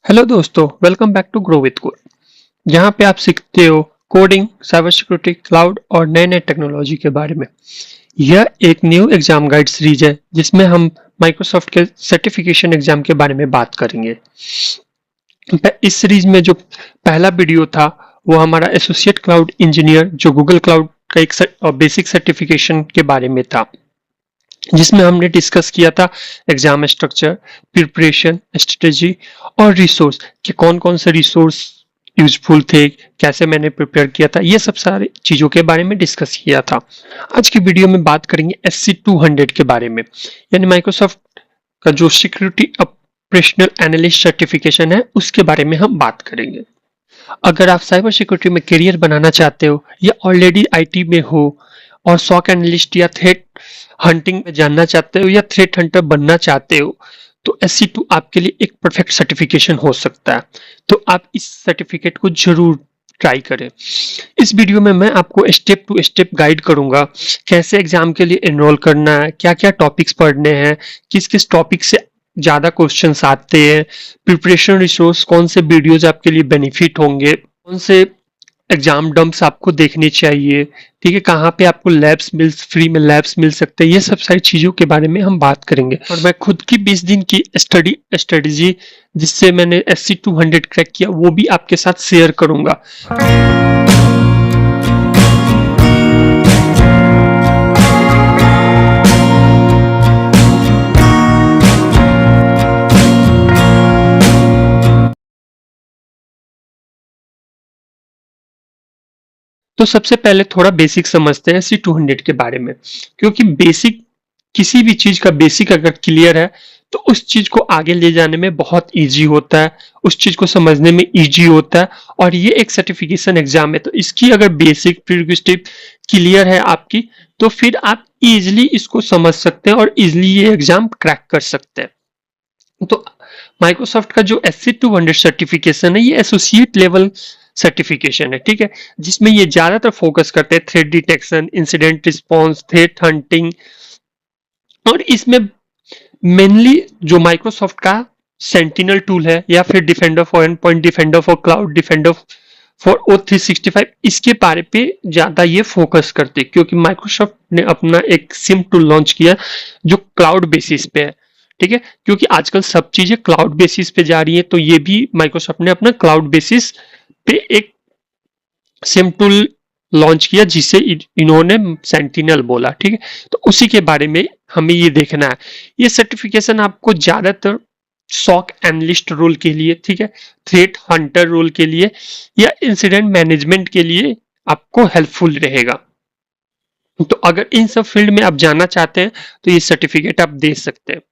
Hello दोस्तों, welcome back to grow with code. जहाँ पे आप सीखते हो कोडिंग, साइबर सिक्योरिटी, क्लाउड और नए नए टेक्नोलॉजी के बारे में। यह एक न्यू एग्जाम गाइड सीरीज है जिसमें हम माइक्रोसॉफ्ट के सर्टिफिकेशन एग्जाम के बारे में बात करेंगे। इस सीरीज में जो पहला वीडियो था वो हमारा एसोसिएट क्लाउड इंजीनियर जो गूगल क्लाउड का एक बेसिक सर्टिफिकेशन के बारे में था, जिसमें हमने डिस्कस किया था एग्जाम स्ट्रक्चर, प्रिपरेशन स्ट्रेटेजी और रिसोर्स कि कौन कौन से रिसोर्स यूजफुल थे, कैसे मैंने प्रिपेयर किया था, ये सब सारी चीज़ों के बारे में डिस्कस किया था। आज की वीडियो में बात करेंगे SC200 के बारे में, यानी माइक्रोसॉफ्ट का जो सिक्योरिटी ऑपरेशनल एनालिस्ट सर्टिफिकेशन है उसके बारे में हम बात करेंगे। अगर आप साइबर सिक्योरिटी में करियर बनाना चाहते हो या ऑलरेडी आईटी में हो और सॉक एनालिस्ट या थ्रेट हंटिंग में जानना चाहते हो या थ्रेट हंटर बनना चाहते हो तो SC2 आपके लिए एक परफेक्ट सर्टिफिकेशन हो सकता है। तो आप इस सर्टिफिकेट को जरूर ट्राई करें। इस वीडियो में मैं आपको स्टेप टू स्टेप गाइड करूंगा कैसे एग्जाम के लिए एनरोल करना है, क्या क्या टॉपिक्स पढ़ने हैं, किस किस टॉपिक से ज्यादा क्वेश्चंस आते हैं, प्रिपरेशन रिसोर्स, कौन से वीडियोज आपके लिए बेनिफिट होंगे, कौन से एग्जाम डम्प्स आपको देखने चाहिए, ठीक है, कहाँ पे आपको लैब्स मिल फ्री में लैब्स मिल सकते हैं, ये सब सारी चीजों के बारे में हम बात करेंगे। और मैं खुद की 20 दिन की स्ट्रेटेजी जिससे मैंने SC200 क्रैक किया वो भी आपके साथ शेयर करूंगा। तो सबसे पहले थोड़ा बेसिक समझते हैं SC200 के बारे में, क्योंकि बेसिक किसी भी चीज का बेसिक अगर क्लियर है तो उस चीज को आगे ले जाने में बहुत इजी होता है, उस चीज को समझने में इजी होता है। और ये एक सर्टिफिकेशन एग्जाम है तो इसकी अगर बेसिक प्रीरिक्विजिट क्लियर है आपकी तो फिर आप इजिली इसको समझ सकते हैं और इजिली ये एग्जाम क्रैक कर सकते हैं। तो माइक्रोसॉफ्ट का जो SC200 सर्टिफिकेशन है ये एसोसिएट लेवल सर्टिफिकेशन है, ठीक है, जिसमें ये ज्यादातर फोकस करते हैं threat detection, incident response, threat hunting. और इसमें मेनली जो माइक्रोसॉफ्ट का सेंटिनल टूल है या फिर defender for and point, defender for cloud, defender for O365, इसके बारे पे ज्यादा ये फोकस करते हैं, क्योंकि माइक्रोसॉफ्ट ने अपना एक सिम टूल लॉन्च किया जो क्लाउड बेसिस पे है, ठीक है, क्योंकि आजकल सब चीजें क्लाउड बेसिस पे जा रही है तो ये भी माइक्रोसॉफ्ट ने अपना क्लाउड बेसिस पे एक सिम टूल लॉन्च किया जिसे इन्होंने सेंटिनल बोला, ठीक है। तो उसी के बारे में हमें ये देखना है। ये सर्टिफिकेशन आपको ज्यादातर सॉक एनालिस्ट रोल के लिए, ठीक है, थ्रेट हंटर रोल के लिए या इंसिडेंट मैनेजमेंट के लिए आपको हेल्पफुल रहेगा। तो अगर इन सब फील्ड में आप जाना चाहते हैं तो ये सर्टिफिकेट आप दे सकते हैं।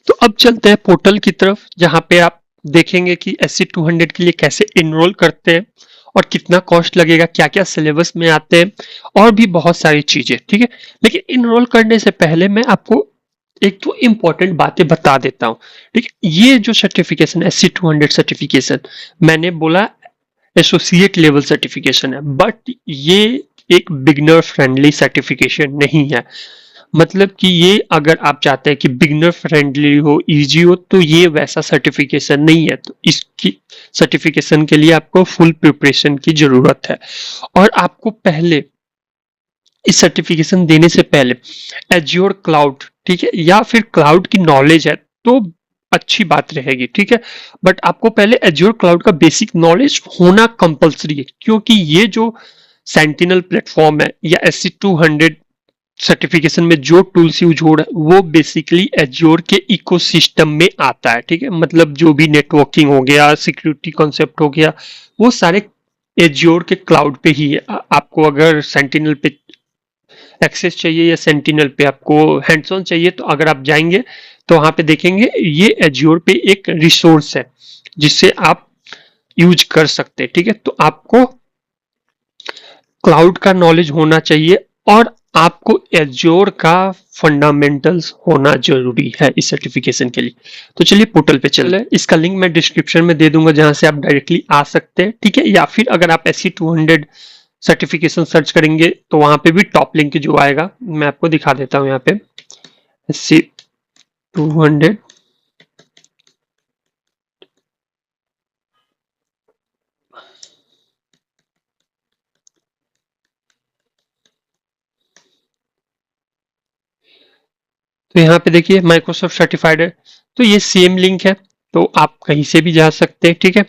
तो अब चलते हैं पोर्टल की तरफ, जहां पे आप देखेंगे कि SC200 के लिए कैसे एनरोल करते हैं और कितना कॉस्ट लगेगा, क्या क्या सिलेबस में आते हैं और भी बहुत सारी चीजें, ठीक है। लेकिन एनरोल करने से पहले मैं आपको एक तो इम्पोर्टेंट बातें बता देता हूँ, ठीक है। ये जो सर्टिफिकेशन SC200 सर्टिफिकेशन मैंने बोला एसोसिएट लेवल सर्टिफिकेशन है, बट ये एक बिगनर फ्रेंडली सर्टिफिकेशन नहीं है। मतलब कि ये अगर आप चाहते हैं कि बिगनर फ्रेंडली हो, इजी हो, तो ये वैसा सर्टिफिकेशन नहीं है। तो इसकी सर्टिफिकेशन के लिए आपको फुल प्रिपरेशन की जरूरत है और आपको पहले इस सर्टिफिकेशन देने से पहले एज्योर क्लाउड, ठीक है, या फिर क्लाउड की नॉलेज है तो अच्छी बात रहेगी, ठीक है। बट आपको पहले एज्योर क्लाउड का बेसिक नॉलेज होना कंपलसरी है, क्योंकि ये जो सेंटिनल प्लेटफॉर्म है या SC200 सर्टिफिकेशन में जो टूल्स यूज हो रहा है वो बेसिकली एज्योर के इकोसिस्टम में आता है, ठीक है। मतलब जो भी नेटवर्किंग हो गया, सिक्योरिटी कॉन्सेप्ट हो गया, वो सारे एज्योर के क्लाउड पे ही है। आपको अगर सेंटिनल पे एक्सेस चाहिए या सेंटिनल पे आपको हैंड्स ऑन चाहिए तो अगर आप जाएंगे तो वहां पे देखेंगे ये एज्योर पे एक रिसोर्स है जिससे आप यूज कर सकते हैं, ठीक है। तो आपको क्लाउड का नॉलेज होना चाहिए और आपको एज्योर का फंडामेंटल्स होना जरूरी है इस सर्टिफिकेशन के लिए। तो चलिए पोर्टल पे चल रहे हैं, इसका लिंक मैं डिस्क्रिप्शन में दे दूंगा जहां से आप डायरेक्टली आ सकते हैं, ठीक है। या फिर अगर आप SC200 सर्टिफिकेशन सर्च करेंगे तो वहां पे भी टॉप लिंक जो आएगा मैं आपको दिखा देता हूं। यहाँ पे 200 तो यहाँ पे देखिए माइक्रोसॉफ्ट सर्टिफाइड है, तो ये सेम लिंक है, तो आप कहीं से भी जा सकते हैं। ठीक है,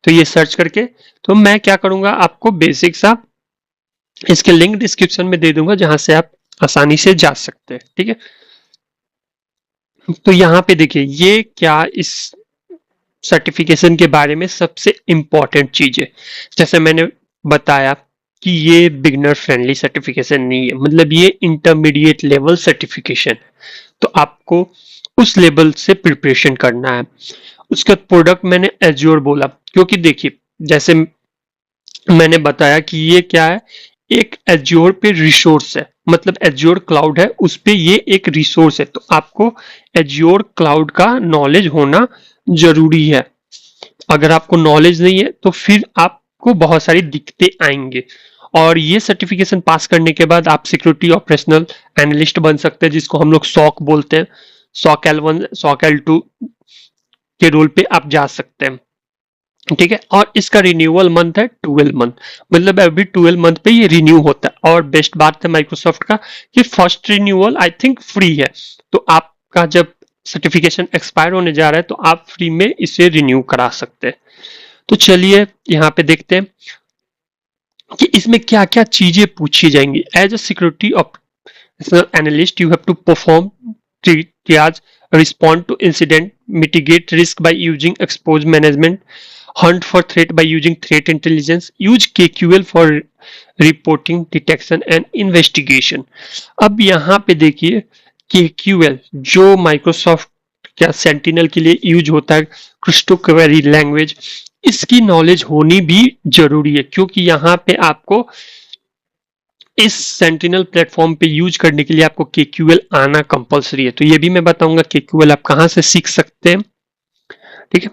तो ये सर्च करके, तो मैं क्या करूंगा, आपको बेसिक सा इसके लिंक डिस्क्रिप्शन में दे दूंगा जहां से आप आसानी से जा सकते हैं। ठीक है, तो यहाँ पे देखिए ये क्या इस सर्टिफिकेशन के बारे में सबसे इंपॉर्टेंट चीज है। जैसे मैंने बताया कि ये बिगनर फ्रेंडली सर्टिफिकेशन नहीं है, मतलब ये इंटरमीडिएट लेवल सर्टिफिकेशन, तो आपको उस लेवल से प्रिपरेशन करना है। उसका प्रोडक्ट मैंने एज्योर बोला क्योंकि देखिए जैसे मैंने बताया कि ये क्या है, एक एज्योर पे रिसोर्स है, मतलब एज्योर क्लाउड है, उस पे ये एक रिसोर्स है, तो आपको एज्योर क्लाउड का नॉलेज होना जरूरी है। अगर आपको नॉलेज नहीं है तो फिर आपको बहुत सारी दिक्कतें आएंगे। और ये सर्टिफिकेशन पास करने के बाद आप सिक्योरिटी ऑपरेशनल एनालिस्ट बन सकते हैं, जिसको हम लोग सॉक बोलते हैं। सॉक L1 सॉक L2 के रोल पे आप जा सकते हैं। ठीक है, और इसका रिन्यूअल मंथ है 12 मंथ, मतलब एवरी 12 मंथ पे ये रिन्यू होता है। और बेस्ट बात है माइक्रोसॉफ्ट का कि first renewal I think free है, तो आपका जब सर्टिफिकेशन एक्सपायर होने जा रहा है तो आप फ्री में इसे रिन्यू करा सकते हैं। तो चलिए यहाँ पे देखते हैं कि इसमें क्या क्या चीजें पूछी जाएंगी। As a security analyst you have to perform triage, respond to incident, mitigate risk by using expose management, hunt for threat by using threat intelligence, use KQL for reporting, detection and investigation। अब यहाँ पे देखिए KQL जो Microsoft क्या sentinel के लिए use होता है, क्रिप्टो क्वेरी लैंग्वेज, इसकी नॉलेज होनी भी जरूरी है क्योंकि यहाँ पे आपको इस सेंटिनल प्लेटफॉर्म पे यूज करने के लिए आपको KQL आना कंपलसरी है। तो ये भी मैं बताऊंगा KQL आप कहां से सीख सकते हैं। ठीक है,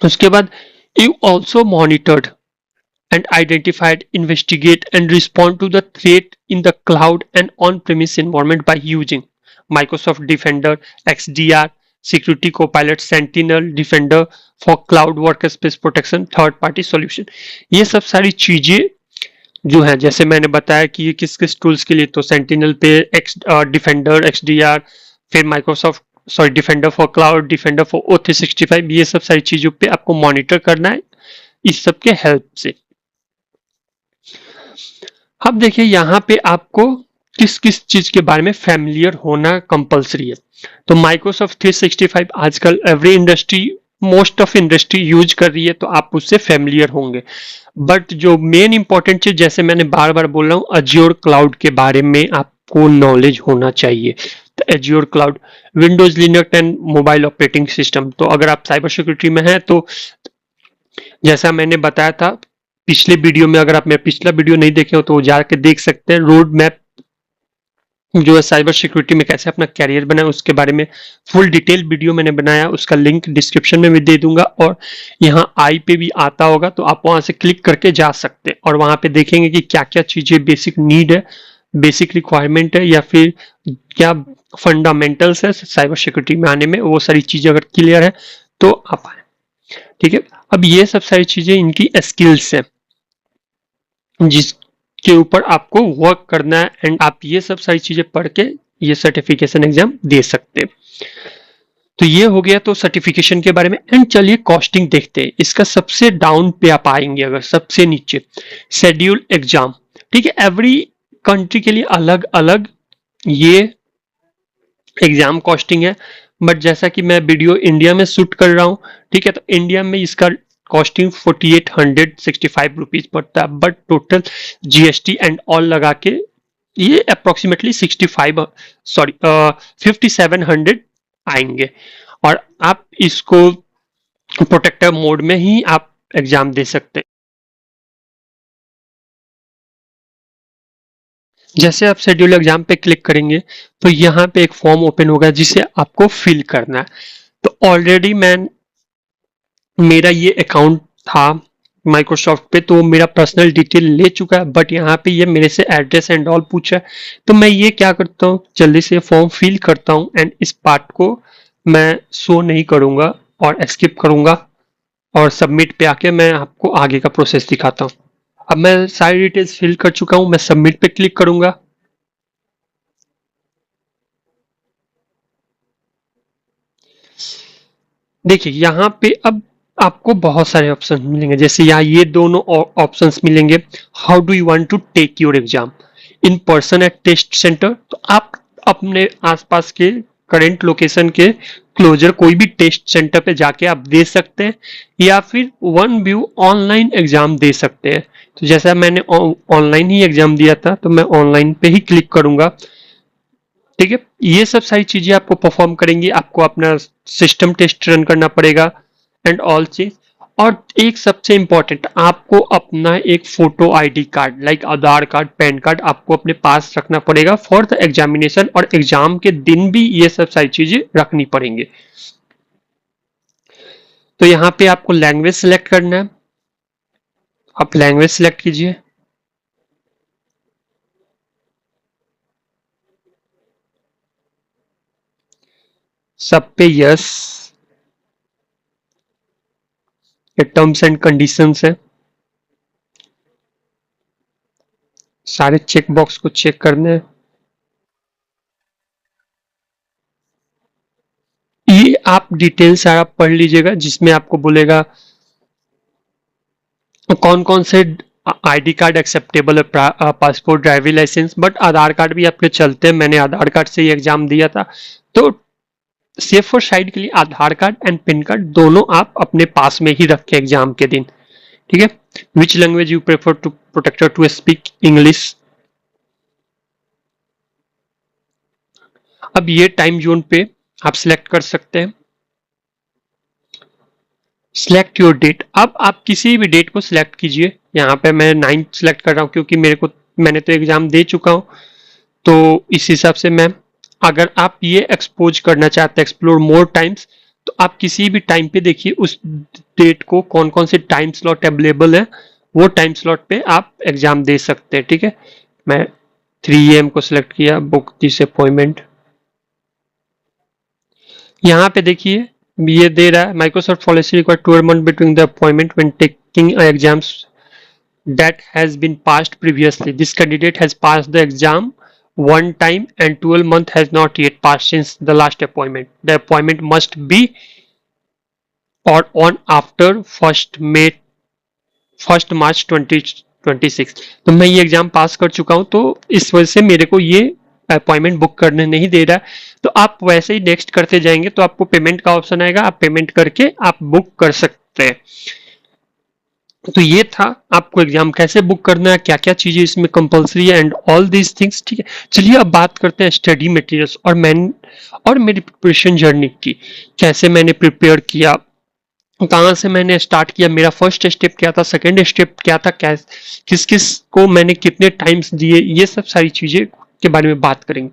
उसके बाद you also monitored and identified, investigate and respond to the threat in the cloud and on-premise environment by using Microsoft Defender, XDR, Security Copilot, Sentinel, Defender for Cloud Workspace Protection, Third Party Solution। ये सब सारी चीजें जो है, जैसे मैंने बताया कि ये किस किस टूल्स के लिए, तो सेंटिनल पे डिफेंडर, XDR, फिर Microsoft sorry defender for cloud, defender for O365, ये सब सारी चीजों पे आपको मॉनिटर करना है इस सब के हेल्प से। अब देखिए यहाँ पे आपको किस किस चीज के बारे में फैमिलियर होना कंपलसरी है। तो माइक्रोसॉफ्ट 365 आजकल every industry, most of industry use कर रही है, तो आप उससे फैमिलियर होंगे। बट जो मेन इंपॉर्टेंट चीज, जैसे मैंने बार बार बोल रहा हूँ, अज्योर क्लाउड के बारे में आपको नॉलेज होना चाहिए। तो Azure cloud, Windows, Linux and mobile operating system, तो अगर आप साइबर सिक्योरिटी में हैं तो जैसा मैंने बताया था पिछले वीडियो में, अगर आप मेरा पिछला वीडियो नहीं देखे हो तो जाके देख सकते हैं। रोड मैप जो है साइबर सिक्योरिटी में कैसे अपना कैरियर बनाए उसके बारे में फुल डिटेल वीडियो मैंने बनाया, उसका लिंक डिस्क्रिप्शन में भी दे दूंगा। और यहाँ आई पे भी आता होगा तो आप वहां से क्लिक करके जा सकते हैं और वहां पे देखेंगे कि क्या क्या चीजें बेसिक नीड है, बेसिक रिक्वायरमेंट है, या फिर क्या फंडामेंटल्स है साइबर सिक्योरिटी में आने में, वो सारी चीजें अगर क्लियर है तो आप आए। ठीक है, अब ये सब सारी चीजें इनकी स्किल्स है जिसके ऊपर आपको वर्क करना है, एंड आप ये सब सारी चीजें पढ़ के ये सर्टिफिकेशन एग्जाम दे सकते हैं। तो ये हो गया तो सर्टिफिकेशन के बारे में। एंड चलिए कॉस्टिंग देखते हैं। इसका सबसे डाउन पे आप आएंगे, अगर सबसे नीचे शेड्यूल एग्जाम। ठीक है, एवरी कंट्री के लिए अलग अलग ये एग्जाम कॉस्टिंग है, बट जैसा कि मैं वीडियो इंडिया में शूट कर रहा हूँ, ठीक है, तो इंडिया में इसका कॉस्टिंग 4865 रुपीज पड़ता है, but total GST and all लगा के ये अप्रोक्सीमेटली 5700 आएंगे। और आप इसको प्रोटेक्टिव मोड में ही आप एग्जाम दे सकते हैं। जैसे आप शेड्यूल एग्जाम पे क्लिक करेंगे तो यहाँ पे एक फॉर्म ओपन होगा जिसे आपको फिल करना है। तो ऑलरेडी मेरा ये अकाउंट था, माइक्रोसॉफ्ट पे, तो मेरा पर्सनल डिटेल ले चुका है, बट यहाँ पे ये मेरे से एड्रेस एंड ऑल पूछा है। तो मैं ये क्या करता हूँ, जल्दी से फॉर्म फिल करता हूँ एंड इस पार्ट को मैं शो नहीं करूंगा और स्किप करूंगा और सबमिट पे आके मैं आपको आगे का प्रोसेस दिखाता हूँ। अब मैं सारी डिटेल्स फिल कर चुका हूँ, मैं सबमिट पे क्लिक करूंगा। देखिए यहाँ पे अब आपको बहुत सारे ऑप्शन मिलेंगे, जैसे यहाँ ये दोनों ऑप्शंस मिलेंगे। How do you want to take your exam, in person at test centre, तो आप अपने आसपास के करेंट लोकेशन के क्लोजर कोई भी टेस्ट सेंटर पे जाके आप दे सकते हैं, या फिर वन व्यू ऑनलाइन एग्जाम दे सकते हैं। तो जैसा मैंने ऑनलाइन ही एग्जाम दिया था, तो मैं ऑनलाइन पे ही क्लिक करूंगा। ठीक है, ये सब सारी चीजें आपको परफॉर्म करेंगी, आपको अपना सिस्टम टेस्ट रन करना पड़ेगा एंड ऑल चीज। और एक सबसे इंपॉर्टेंट, आपको अपना एक फोटो आईडी कार्ड लाइक आधार कार्ड, पैन कार्ड आपको अपने पास रखना पड़ेगा फॉर द एग्जामिनेशन, और एग्जाम के दिन भी ये सब सारी चीजें रखनी पड़ेंगे। तो यहाँ पे आपको लैंग्वेज सिलेक्ट करना है, आप लैंग्वेज सिलेक्ट कीजिए। सब पे यस, ये टर्म्स एंड कंडीशंस है, सारे चेक बॉक्स को चेक करने हैं। ये आप डिटेल सारा पढ़ लीजिएगा, जिसमें आपको बोलेगा कौन कौन से आईडी कार्ड एक्सेप्टेबल है, passport, driving licence, but Aadhaar card भी आपके चलते हैं। मैंने आधार कार्ड से ही एग्जाम दिया था, तो सेफ और साइड के लिए आधार कार्ड एंड पैन कार्ड दोनों आप अपने पास में ही रखें एग्जाम के दिन। ठीक है, which language you prefer to protector to speak, English. अब ये टाइम जोन पे आप सिलेक्ट कर सकते हैं, सिलेक्ट योर डेट। अब आप किसी भी डेट को सिलेक्ट कीजिए, यहाँ पे मैं 9 सिलेक्ट कर रहा हूँ क्योंकि मैंने तो एग्जाम दे चुका हूँ, तो इस हिसाब से मैं, अगर आप ये एक्सपोज करना चाहते हैं एक्सप्लोर मोर टाइम्स, तो आप किसी भी टाइम पे देखिए उस डेट को कौन कौन से टाइम स्लॉट अवेलेबल है, वो टाइम स्लॉट पे आप एग्जाम दे सकते हैं। ठीक है, मैं 3 AM को सिलेक्ट किया, बुक दिस अपॉइंटमेंट। यहाँ पे देखिए ये दे रहा है, Microsoft policy require 12 months between the appointment when taking exams that has been passed previously. This candidate has passed the exam one time and 12 months has not yet passed since the last appointment. The appointment must be or on after 1st March 2026. तो मैं ये exam पास कर चुका हूँ, तो इस वजह से मेरे को ये अपॉइंटमेंट बुक करने नहीं दे रहा। तो आप वैसे ही नेक्स्ट करते जाएंगे तो आपको पेमेंट का ऑप्शन आएगा, आप पेमेंट करके आप बुक कर सकते हैं। तो ये था आपको एग्जाम कैसे बुक करना है, क्या क्या चीजें इसमें कंपलसरी है एंड ऑल दीज थिंग्स। ठीक है, चलिए अब बात करते हैं स्टडी मटेरियल्स और मेरी प्रिपरेशन जर्नी की, कैसे मैंने प्रिपेयर किया, कहाँ से मैंने स्टार्ट किया, मेरा फर्स्ट स्टेप क्या था, सेकंड स्टेप क्या था, किस किस को मैंने कितने टाइम्स दिए, ये सब सारी चीजें के बारे में बात करेंगे।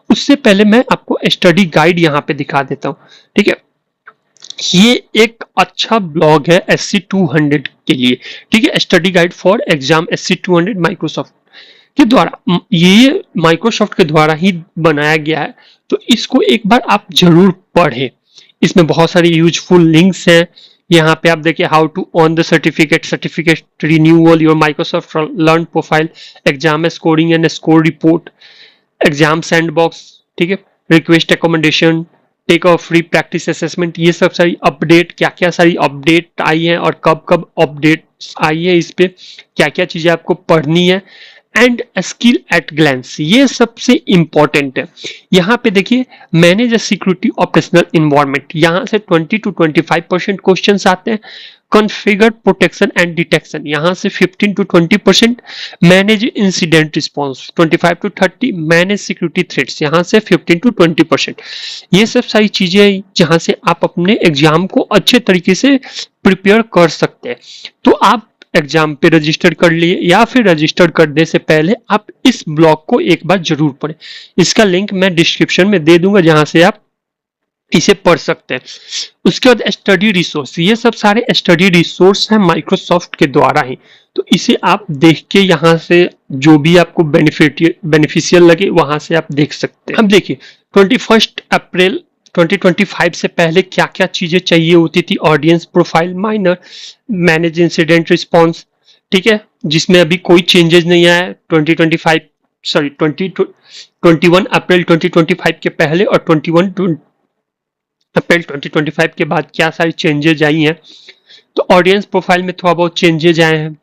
उससे पहले मैं आपको स्टडी गाइड यहाँ पे दिखा देता हूँ। ठीक है, ये एक अच्छा ब्लॉग है SC200 के लिए। ठीक है, study guide for exam SC200 Microsoft के द्वारा, ये माइक्रोसॉफ्ट के द्वारा ही बनाया गया है, तो इसको एक बार आप जरूर पढ़ें। इसमें बहुत सारी यूजफुल लिंक्स हैं। यहाँ पे आप देखिए how to on the certificate renewal, your Microsoft learn profile, exam scoring and score report, exam sandbox, ठीक है, request accommodation, take a free practice assessment, ये सब सारी अपडेट, क्या क्या सारी अपडेट आई है और कब कब अपडेट आई है, इस पे क्या क्या चीजें आपको पढ़नी है, एंड स्किल एट ग्लैंस, ये सबसे इंपॉर्टेंट है। यहाँ पे देखिए मैनेज सिक्योरिटी ऑपरेशनल इन्वायरमेंट, यहाँ से 20 to 25% क्वेश्चन आते हैं। कॉन्फ़िगर प्रोटेक्शन एंड डिटेक्शन, यहाँ से 15 to 20%। Manage incident response 25 to 30। Manage security threats, यहाँ से 15 to 20%। ये सब सारी चीजें जहाँ से आप अपने एग्जाम को अच्छे तरीके से प्रिपेयर कर सकते हैं। तो आप एग्जाम पे रजिस्टर कर लिए या फिर रजिस्टर करने से पहले आप इस ब्लॉग को एक बार जरूर पढ़ें। इसका लिंक मैं डिस्क्रिप्शन में दे दूंगा, जहां से आप इसे पढ़ सकते हैं। उसके बाद स्टडी रिसोर्स, ये सब सारे स्टडी रिसोर्स हैं माइक्रोसॉफ्ट के द्वारा ही, तो इसे आप देख के यहाँ से जो भी आपको बेनिफिशियल लगे वहां से आप देख सकते हैं। अब देखिए 21 अप्रैल 2025 से पहले क्या क्या चीजें चाहिए होती थी। Audience profile minor, manage incident response, ठीक है, जिसमें अभी कोई चेंजेस नहीं आया है। 21 अप्रैल 2025 के पहले और 21 अप्रैल 2025 के बाद क्या सारी चेंजेज आई हैं। तो ऑडियंस प्रोफाइल में थोड़ा बहुत चेंजेज आए हैं।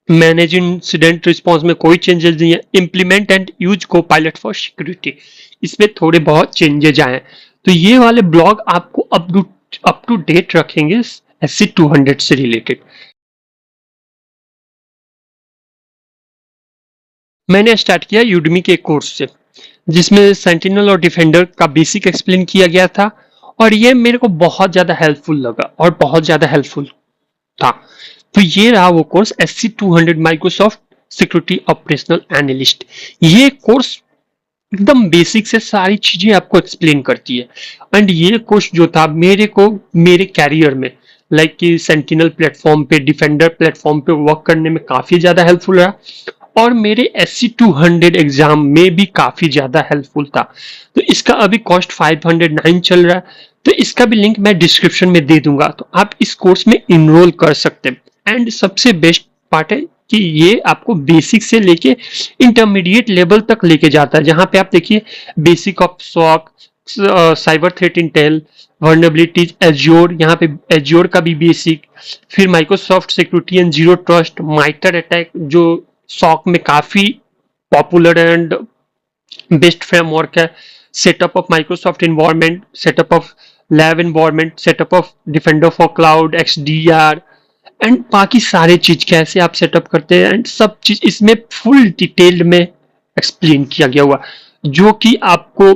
मैनेज इंसिडेंट रिस्पॉन्स में कोई चेंजेस नहीं है। इम्प्लीमेंट एंड यूज को पायलट फॉर सिक्योरिटी, इसमें थोड़े बहुत चेंजेज आए हैं। तो ये वाले ब्लॉग आपको अप टू डेट रखेंगे SC200 से रिलेटेड। मैंने स्टार्ट किया यूडमी के कोर्स से, जिसमें सेंटिनल और डिफेंडर का बेसिक एक्सप्लेन किया गया था, और ये मेरे को बहुत ज़्यादा हेल्पफुल लगा और बहुत ज़्यादा हेल्पफुल था। तो ये रहा वो course SC200 Microsoft security operational analyst. ये कोर्स एकदम बेसिक से सारी चीजें आपको एक्सप्लेन करती है। एंड ये कोर्स जो था मेरे को मेरे कैरियर में लाइक कि सेंटिनल प्लेटफॉर्म पे, डिफेंडर प्लेटफॉर्म पे वर्क करने में काफी ज्यादा हेल्पफुल रहा, और मेरे SC200 एग्जाम में भी काफी ज्यादा हेल्पफुल था। तो इसका अभी कॉस्ट 509 चल रहा है, तो इसका भी लिंक मैं डिस्क्रिप्शन में दे दूंगा, तो आप इस कोर्स में इनरोल कर सकते हैं। एंड सबसे बेस्ट पार्ट है कि ये आपको बेसिक से लेके इंटरमीडिएट लेवल तक लेके जाता है, जहां पे आप देखिए basic of sock, cyber threat Intel, vulnerabilities, azure, यहाँ पे एज्योर का भी बेसिक, फिर Microsoft security and zero trust, माइटर attack जो सॉक में काफी पॉपुलर एंड बेस्ट फ्रेमवर्क है, setup of Microsoft environment, setup of lab environment, setup of defender for cloud, XDR, and बाकी सारे चीज कैसे आप सेटअप करते हैं, एंड सब चीज इसमें फुल डिटेल्ड में एक्सप्लेन किया गया हुआ, जो कि आपको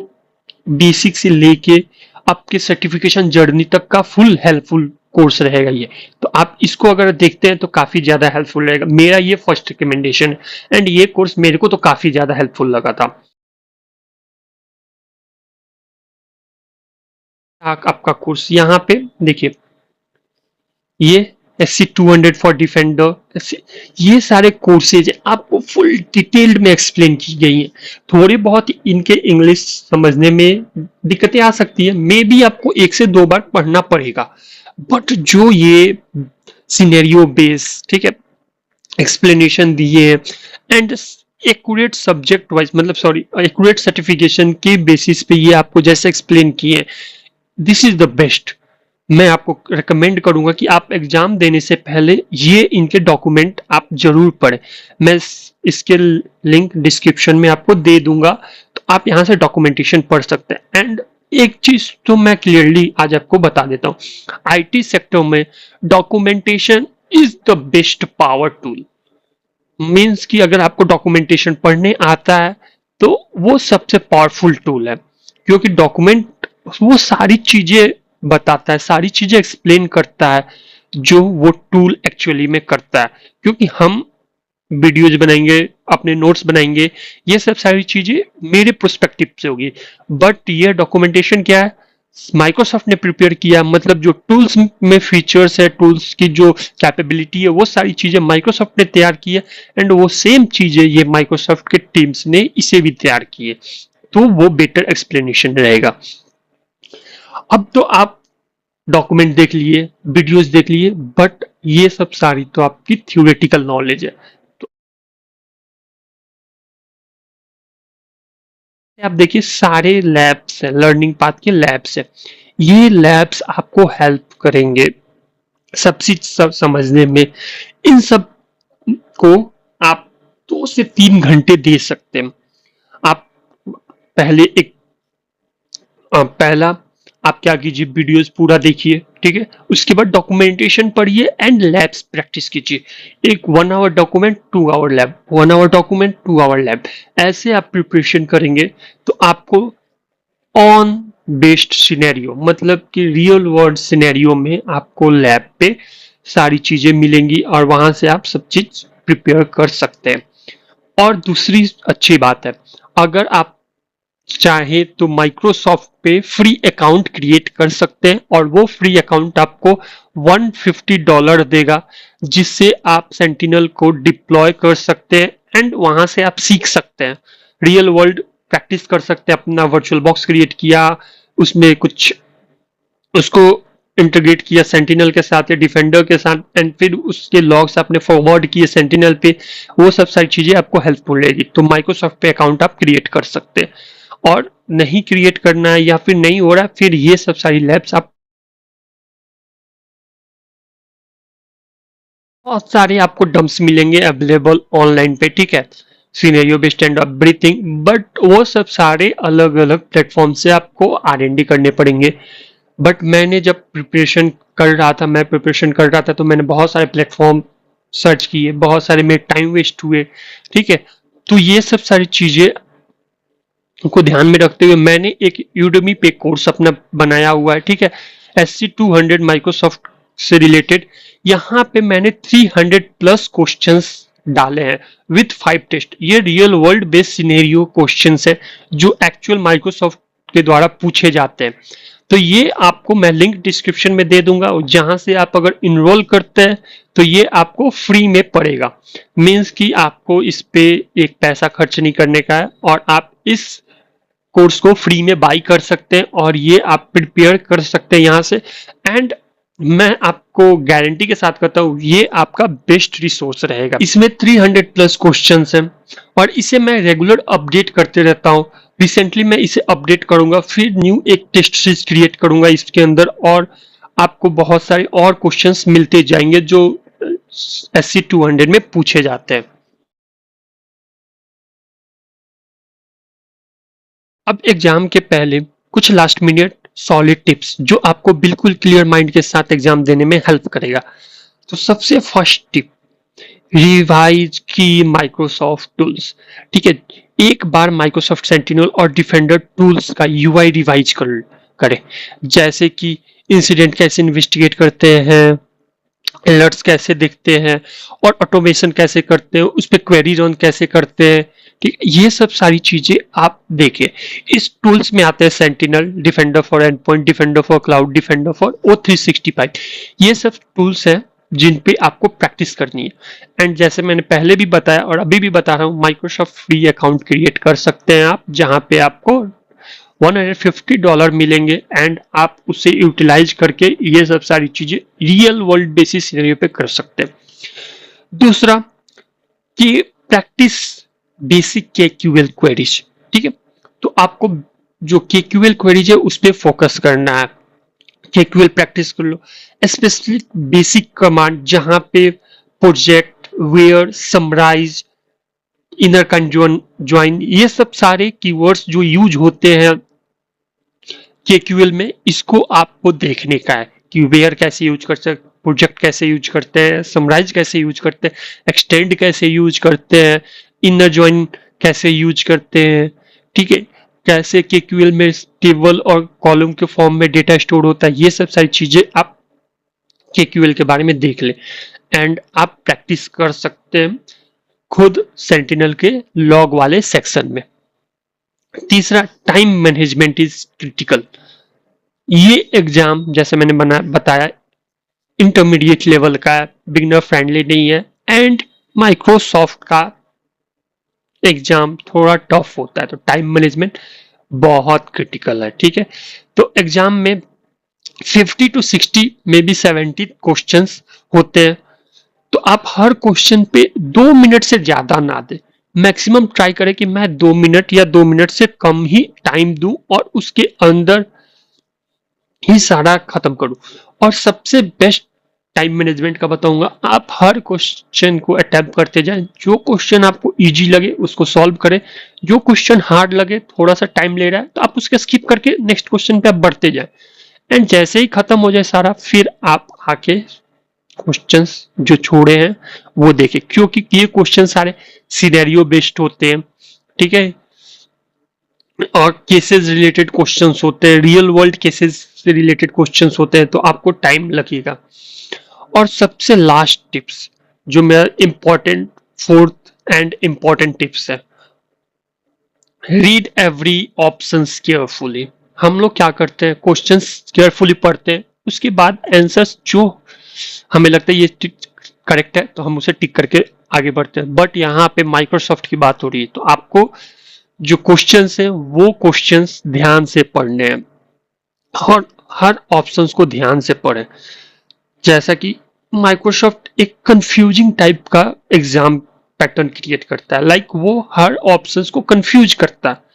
बेसिक से लेके आपके सर्टिफिकेशन जर्नी तक का फुल हेल्पफुल कोर्स रहेगा ये। तो आप इसको अगर देखते हैं तो काफी ज्यादा हेल्पफुल रहेगा। मेरा ये फर्स्ट रिकमेंडेशन है, एंड ये कोर्स मेरे को तो काफी ज्यादा हेल्पफुल लगा था। आपका कोर्स यहाँ पे देखिए, ये SC200 फॉर डिफेंडर, ये सारे कोर्सेज आपको फुल डिटेल्ड में एक्सप्लेन की गई हैं। थोड़ी बहुत इनके इंग्लिश समझने में दिक्कतें आ सकती है, मे बी आपको 1 से 2 बार पढ़ना पड़ेगा, बट जो ये सिनेरियो बेस, ठीक है, एक्सप्लेनेशन दिए एंड एक्यूरेट सब्जेक्ट वाइज, मतलब सॉरी एक्यूरेट सर्टिफिकेशन के बेसिस पे ये आपको जैसे एक्सप्लेन किए, दिस इज द बेस्ट। मैं आपको रिकमेंड करूंगा कि आप एग्जाम देने से पहले ये इनके डॉक्यूमेंट आप जरूर पढ़ें। मैं इसके लिंक डिस्क्रिप्शन में आपको दे दूंगा, तो आप यहाँ से डॉक्यूमेंटेशन पढ़ सकते हैं। एंड एक चीज तो मैं क्लियरली आज आपको बता देता हूँ, IT सेक्टर में documentation is the best power tool. Means कि अगर आपको डॉक्यूमेंटेशन पढ़ने आता है तो वो सबसे पावरफुल टूल है, क्योंकि डॉक्यूमेंट वो सारी चीजें बताता है, सारी चीजें एक्सप्लेन करता है जो वो टूल एक्चुअली में करता है। क्योंकि हम वीडियोज बनाएंगे, अपने नोट्स बनाएंगे, ये सब सारी चीजें मेरे प्रोस्पेक्टिव से होगी, बट ये डॉक्यूमेंटेशन क्या है, माइक्रोसॉफ्ट ने प्रिपेयर किया, मतलब जो टूल्स में फीचर्स है, टूल्स की जो कैपेबिलिटी है, वो सारी चीजें माइक्रोसॉफ्ट ने तैयार की है, एंड वो सेम चीजें ये माइक्रोसॉफ्ट के टीम्स ने इसे भी तैयार की है, तो वो बेटर एक्सप्लेनेशन रहेगा। अब तो आप डॉक्यूमेंट देख लिए, वीडियोस देख लिए, बट ये सब सारी तो आपकी थ्योरेटिकल नॉलेज है। तो आप देखिए सारे लैब्स हैं, लर्निंग पाथ के लैब्स है, ये लैब्स आपको हेल्प करेंगे सब चीज सब समझने में। इन सब को आप 2 से 3 घंटे दे सकते हैं। आप पहले पहला आप क्या कीजिए, वीडियोस पूरा देखिए, ठीक है, उसके बाद डॉक्यूमेंटेशन पढ़िए एंड लैब्स प्रैक्टिस कीजिए। एक 1 hour document 2 hour lab, 1 hour document 2 hour lab, ऐसे आप प्रिपरेशन करेंगे तो आपको ऑन बेस्ड सिनेरियो, मतलब कि रियल वर्ल्ड सिनेरियो में आपको लैब पे सारी चीजें मिलेंगी और वहां से आप सब चीज प्रिपेयर कर सकते हैं। और दूसरी अच्छी बात है, अगर आप चाहे तो माइक्रोसॉफ्ट पे फ्री अकाउंट क्रिएट कर सकते हैं और वो फ्री अकाउंट आपको $150 देगा, जिससे आप सेंटिनल को डिप्लॉय कर सकते हैं एंड वहां से आप सीख सकते हैं, रियल वर्ल्ड प्रैक्टिस कर सकते हैं। अपना वर्चुअल बॉक्स क्रिएट किया, उसमें कुछ उसको इंटीग्रेट किया सेंटिनल के साथ या डिफेंडर के साथ एंड फिर उसके लॉग्स आपने फॉरवर्ड किए सेंटिनल पे, वो सब सारी चीजें आपको हेल्पफुल रहेगी। तो माइक्रोसॉफ्ट पे अकाउंट आप क्रिएट कर सकते हैं। और नहीं क्रिएट करना है या फिर नहीं हो रहा है, फिर ये सब सारी लैब्स आप बहुत सारे आपको डम्प्स मिलेंगे अवेलेबल ऑनलाइन पे, ठीक है, scenario based and everything, but वो सब सारे अलग अलग प्लेटफॉर्म से आपको R&D करने पड़ेंगे। बट मैंने जब प्रिपरेशन कर रहा था, मैं प्रिपरेशन कर रहा था, तो मैंने बहुत सारे प्लेटफॉर्म सर्च किए, बहुत सारे मेरे टाइम वेस्ट हुए, ठीक है। तो ये सब सारी चीजें को ध्यान में रखते हुए मैंने एक यूडेमी पे कोर्स अपना बनाया हुआ है, ठीक है, SC200 माइक्रोसॉफ्ट से रिलेटेड। यहाँ पे मैंने 300 प्लस क्वेश्चंस डाले हैं विथ 5 टेस्ट। ये real world based scenario questions है जो एक्चुअल माइक्रोसॉफ्ट के द्वारा पूछे जाते हैं। तो ये आपको मैं लिंक डिस्क्रिप्शन में दे दूंगा, जहां से आप अगर इनरोल करते हैं तो ये आपको फ्री में पड़ेगा। मीन्स कि आपको इस पे एक पैसा खर्च नहीं करने का है और आप इस कोर्स को फ्री में बाई कर सकते हैं और ये आप प्रिपेयर कर सकते हैं यहाँ से। एंड मैं आपको गारंटी के साथ कहता हूँ ये आपका बेस्ट रिसोर्स रहेगा। इसमें 300 प्लस क्वेश्चंस हैं और इसे मैं रेगुलर अपडेट करते रहता हूँ। रिसेंटली मैं इसे अपडेट करूंगा, फिर न्यू एक टेस्ट सीरीज क्रिएट करूंगा इसके अंदर, और आपको बहुत सारे और क्वेश्चंस मिलते जाएंगे जो SC200 में पूछे जाते हैं। अब एग्जाम के पहले कुछ लास्ट मिनट सॉलिड टिप्स जो आपको बिल्कुल क्लियर माइंड के साथ एग्जाम देने में हेल्प करेगा। तो सबसे फर्स्ट टिप, रिवाइज की माइक्रोसॉफ्ट टूल्स, ठीक है। एक बार माइक्रोसॉफ्ट सेंटिनल और डिफेंडर टूल्स का UI रिवाइज करें, जैसे कि इंसिडेंट कैसे इन्वेस्टिगेट करते हैं, अलर्ट्स कैसे दिखते हैं, और ऑटोमेशन कैसे करते हैं, उस पर क्वेरी रन कैसे करते हैं, ठीक, ये सब सारी चीजें आप देखें। इस टूल्स में आते हैं sentinel, defender for and point, defender for cloud, defender for O365, ये सब टूल्स हैं जिन पे आपको प्रैक्टिस करनी है। एंड जैसे मैंने पहले भी बताया और अभी भी बता रहा हूँ, माइक्रोसॉफ्ट फ्री अकाउंट क्रिएट कर सकते हैं आप, जहां पे आपको $150 मिलेंगे एंड आप उसे यूटिलाइज करके ये सब सारी चीजें रियल वर्ल्ड बेसिस सिनेरियो पे कर सकते हैं। दूसरा कि प्रैक्टिस बेसिक KQL क्वेरीज, ठीक है। तो आपको जो KQL क्वेरीज है उस पर फोकस करना है, KQL प्रैक्टिस कर लो, स्पेशली बेसिक कमांड जहां पे प्रोजेक्ट, वेयर, समराइज, इनर कंजॉइन, ये सब सारे कीवर्ड्स जो यूज होते हैं KQL में, इसको आपको देखने का है कि वेयर कैसे यूज कर सकते, प्रोजेक्ट कैसे यूज करते हैं, समराइज कैसे यूज करते हैं, एक्सटेंड कैसे यूज करते हैं, इनर जॉइन कैसे यूज करते हैं, ठीक है, कैसे KQL में टेबल और कॉलम के फॉर्म में डेटा स्टोर होता है, ये सब सारी चीजें आप KQL के बारे में देख लें एंड आप प्रैक्टिस कर सकते हैं खुद सेंटिनल के लॉग वाले सेक्शन में। तीसरा, टाइम मैनेजमेंट इज क्रिटिकल। ये एग्जाम जैसे मैंने बताया इंटरमीडिएट लेवल का है, बिगिनर फ्रेंडली नहीं है एंड माइक्रोसॉफ्ट का एग्जाम थोड़ा टफ होता है, तो टाइम मैनेजमेंट बहुत क्रिटिकल है, ठीक है। तो एग्जाम में 50 to 60 मे बी 70 क्वेश्चंस होते हैं, तो आप हर क्वेश्चन पे 2 मिनट से ज्यादा ना दें। मैक्सिमम ट्राई करें कि मैं 2 मिनट या 2 मिनट से कम ही टाइम दूं और उसके अंदर ही सारा खत्म करूं। और सबसे बेस्ट टाइम मैनेजमेंट का बताऊंगा, आप हर क्वेश्चन को अटेम्प्ट करते जाएं, जो क्वेश्चन आपको इजी लगे उसको सॉल्व करें, जो क्वेश्चन हार्ड लगे, थोड़ा सा टाइम ले रहा है, तो आप उसके स्किप करके नेक्स्ट क्वेश्चन पे आप बढ़ते जाएं एंड जैसे ही खत्म हो जाए सारा, फिर आप आके क्वेश्चंस जो छोड़े हैं वो देखें, क्योंकि ये क्वेश्चन सारे सिनेरियो बेस्ड होते हैं, ठीक है, और केसेस रिलेटेड क्वेश्चंस होते हैं, रियल वर्ल्ड केसेस से रिलेटेड क्वेश्चंस होते हैं, तो आपको टाइम लगेगा। और सबसे लास्ट टिप्स जो मेरा important fourth and important tips है, रीड एवरी ऑप्शंस केयरफुली। हम लोग क्या करते हैं, क्वेश्चंस केयरफुली पढ़ते हैं, उसके बाद आंसर्स जो हमें लगता है ये करेक्ट है तो हम उसे टिक करके आगे बढ़ते हैं। बट यहाँ पे माइक्रोसॉफ्ट की बात हो रही है, तो आपको जो क्वेश्चंस हैं वो क्वेश्चंस ध्यान से पढ़ने हैं और हर ऑप्शंस को ध्यान से पढ़ें। जैसा कि माइक्रोसॉफ्ट एक कंफ्यूजिंग टाइप का एग्जाम पैटर्न क्रिएट करता है, लाइक वो हर ऑप्शंस को कंफ्यूज करता है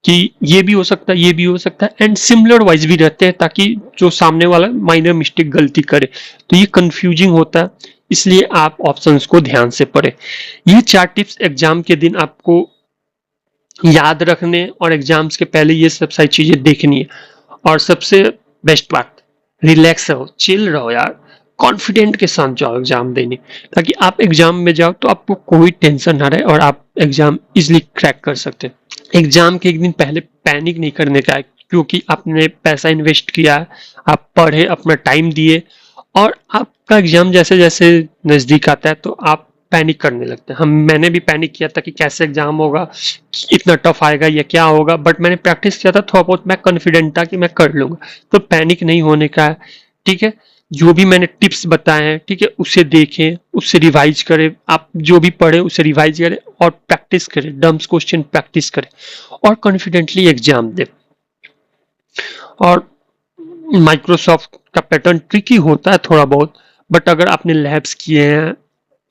कि ये भी हो सकता है, ये भी हो सकता है, एंड सिमिलर वाइज भी रहते हैं ताकि जो सामने वाला माइनर मिस्टेक गलती करे, तो ये कंफ्यूजिंग होता है, इसलिए आप ऑप्शंस को ध्यान से पढ़ें। ये 4 टिप्स एग्जाम के दिन आपको याद रखने और एग्जाम्स के पहले ये सब सारी चीजें देखनी है। और सबसे बेस्ट बात, रिलैक्स रहो, चिल रहो यार, कॉन्फिडेंट के साथ जाओ एग्जाम देने, ताकि आप एग्जाम में जाओ तो आपको कोई टेंशन ना रहे और आप एग्जाम इजिली क्रैक कर सकते हैं। एग्जाम के एक दिन पहले पैनिक नहीं करने का है, क्योंकि आपने पैसा इन्वेस्ट किया है, आप पढ़े, अपना टाइम दिए, और आपका एग्जाम जैसे जैसे नजदीक आता है तो आप पैनिक करने लगते हैं। मैंने भी पैनिक किया था कि कैसे एग्जाम होगा, इतना टफ आएगा या क्या होगा, बट मैंने प्रैक्टिस किया था थोड़ा बहुत, मैं कॉन्फिडेंट था कि मैं कर लूंगा। तो पैनिक नहीं होने का है, ठीक है। जो भी मैंने टिप्स बताए हैं, ठीक है, उसे देखें, उससे रिवाइज करें, आप जो भी पढ़े उसे रिवाइज करें और प्रैक्टिस करें, डम्स क्वेश्चन प्रैक्टिस करें और कॉन्फिडेंटली एग्जाम दें। और माइक्रोसॉफ्ट का पैटर्न ट्रिकी होता है थोड़ा बहुत, बट अगर आपने लैब्स किए हैं,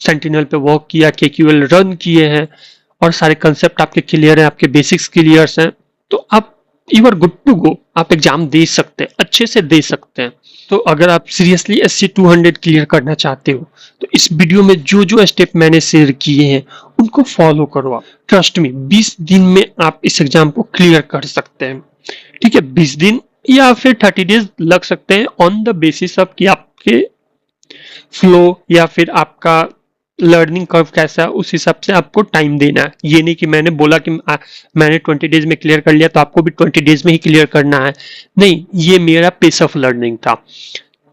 सेंटिनल पे वर्क किया, केक्यूएल रन किए हैं और सारे कंसेप्ट आपके क्लियर हैं, आपके बेसिक्स क्लियर हैं, तो आप you are good to go, आप एग्जाम दे सकते हैं, अच्छे से दे सकते हैं। तो अगर आप सीरियसली SC200 क्लियर करना चाहते हो तो इस वीडियो में जो जो स्टेप मैंने शेयर किए हैं उनको फॉलो करो आप। ट्रस्ट मी, 20 दिन में आप इस एग्जाम को क्लियर कर सकते हैं, ठीक है। 20 दिन या फिर 30 डेज लग सकते हैं, ऑन द बेसिस ऑफ कि आपके फ्लो या फिर आपका लर्निंग कर्व कैसा है, उस हिसाब से आपको टाइम देना है। ये नहीं कि मैंने बोला कि मैंने 20 डेज में क्लियर कर लिया तो आपको भी 20 डेज में ही क्लियर करना है, नहीं, ये मेरा पेस ऑफ लर्निंग था।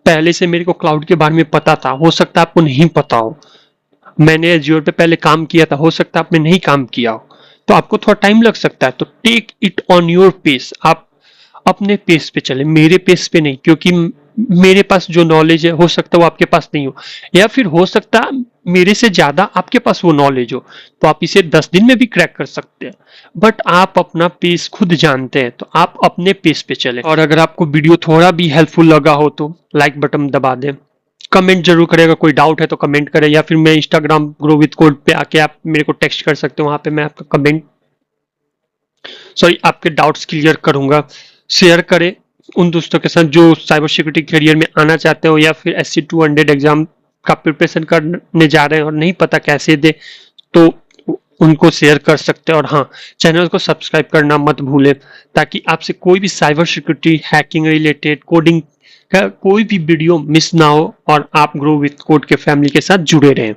पहले से मेरे को क्लाउड के बारे में पता था, हो सकता है आपको नहीं पता हो। मैंने एज्योर पे पहले काम किया था, हो सकता है आपने नहीं काम किया हो, तो आपको थोड़ा टाइम लग सकता है। तो take it on your pace, आप अपने पेस पे चले, मेरे पेस पे नहीं, क्योंकि मेरे पास जो नॉलेज है हो सकता है वो आपके पास नहीं हो, या फिर हो सकता है मेरे से ज्यादा आपके पास वो नॉलेज हो, तो आप इसे 10 दिन में भी क्रैक कर सकते हैं। बट आप अपना पेस खुद जानते हैं, तो आप अपने पेस पे चले। और अगर आपको वीडियो थोड़ा भी हेल्पफुल लगा हो तो लाइक बटन दबा दें, कमेंट जरूर करेगा, कोई डाउट है तो कमेंट करें, या फिर मैं इंस्टाग्राम ग्रो विद कोड पे आके आप मेरे को टेक्स्ट कर सकते हो, वहां पे मैं आपका कमेंट आपके डाउट्स क्लियर करूंगा। शेयर करें उन दोस्तों के साथ जो साइबर सिक्योरिटी करियर में आना चाहते हो या फिर SC200 एग्जाम का प्रिपरेशन करने जा रहे हैं और नहीं पता कैसे दे, तो उनको शेयर कर सकते हैं। और हाँ, चैनल को सब्सक्राइब करना मत भूलें, ताकि आपसे कोई भी cyber security, hacking related, coding का कोई भी वीडियो मिस ना हो और आप ग्रो विथ कोड के फैमिली के साथ जुड़े रहें।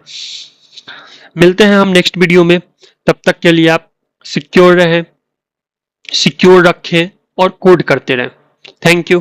मिलते हैं हम नेक्स्ट वीडियो में, तब तक के लिए आप सिक्योर रहें, सिक्योर रखें और कोड करते रहें। Thank you.